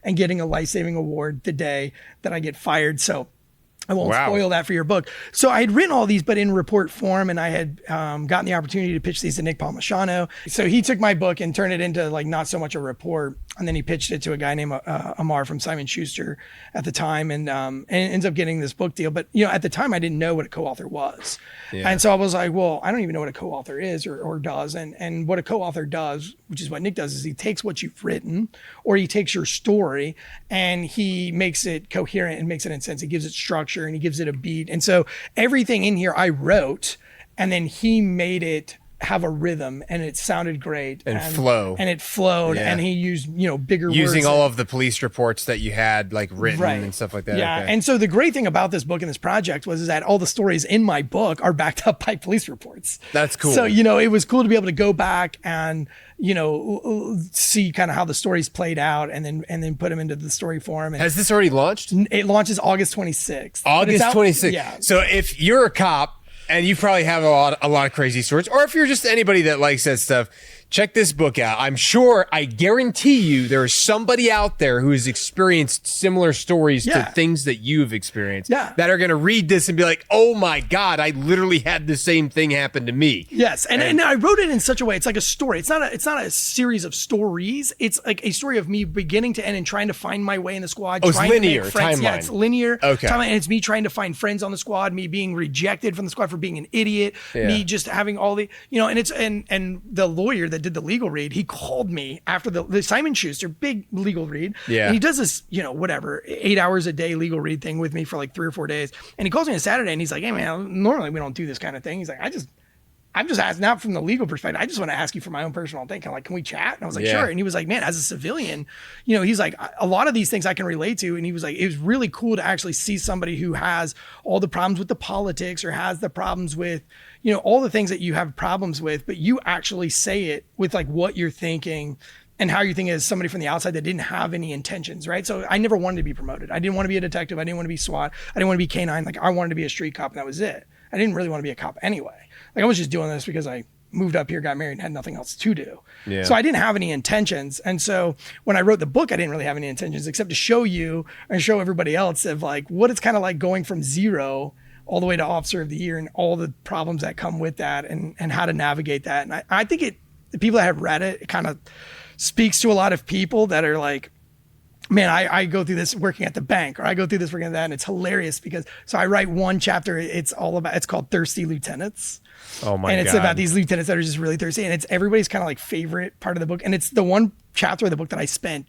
and getting a life-saving award the day that I get fired. So I won't spoil that for your book. So I had written all these, but in report form, and I had gotten the opportunity to pitch these to Nick Palmisano. So he took my book and turned it into like not so much a report, and then he pitched it to a guy named Amar from Simon Schuster at the time, and ends up getting this book deal. But at the time, I didn't know what a co-author was, and so I was like, well, I don't even know what a co-author is or does, and what a co-author does, which is what Nick does, is he takes what you've written, or he takes your story and he makes it coherent and makes it in sense. He gives it structure and he gives it a beat. And so everything in here I wrote, and then he made it have a rhythm, and it sounded great and flow, and it flowed, and he used bigger words, using all of the police reports that you had like written and stuff like that. And so the great thing about this book and this project was that all the stories in my book are backed up by police reports. That's cool. So it was cool to be able to go back and see kind of how the stories played out, and then put them into the story form. And has this already launched? It launches August 26th. August 26th. Yeah. So if you're a cop and you probably have a lot of crazy stories, or if you're just anybody that likes that stuff, check this book out. I guarantee you there is somebody out there who has experienced similar stories to things that you've experienced that are going to read this and be like, oh my God, I literally had the same thing happen to me. Yes. And I wrote it in such a way, it's like a story. It's not a series of stories. It's like a story of me beginning to end and trying to find my way in the squad. It's linear timeline. Yeah, it's linear. Okay. Timeline, and it's me trying to find friends on the squad, me being rejected from the squad for being an idiot, me just having all the, and it's, and the lawyer that did the legal read, he called me after the Simon Schuster big legal read, and he does this 8 hours a day legal read thing with me for like 3 or 4 days, and he calls me on Saturday and he's like, hey man, normally we don't do this kind of thing. He's like, I'm just asking, not from the legal perspective, I just want to ask you for my own personal thing. Kind of like, can we chat? And I was like, sure. And he was like, man, as a civilian, he's like, a lot of these things I can relate to. And he was like, it was really cool to actually see somebody who has all the problems with the politics, or has the problems with, all the things that you have problems with, but you actually say it with like what you're thinking and how you're thinking as somebody from the outside that didn't have any intentions, right? So I never wanted to be promoted. I didn't want to be a detective. I didn't want to be SWAT. I didn't want to be K9. Like, I wanted to be a street cop, and that was it. I didn't really want to be a cop anyway. Like, I was just doing this because I moved up here, got married, and had nothing else to do. Yeah. So I didn't have any intentions. And so when I wrote the book, I didn't really have any intentions except to show you and show everybody else of like what it's kind of like going from zero all the way to Officer of the Year, and all the problems that come with that, and how to navigate that. And I think the people that have read it kind of speaks to a lot of people that are like, man, I go through this working at the bank, or I go through this working at that. And it's hilarious because, so I write one chapter, it's called Thirsty Lieutenants. Oh my God. And it's about these lieutenants that are just really thirsty. And it's everybody's kind of like favorite part of the book. And it's the one chapter of the book that I spent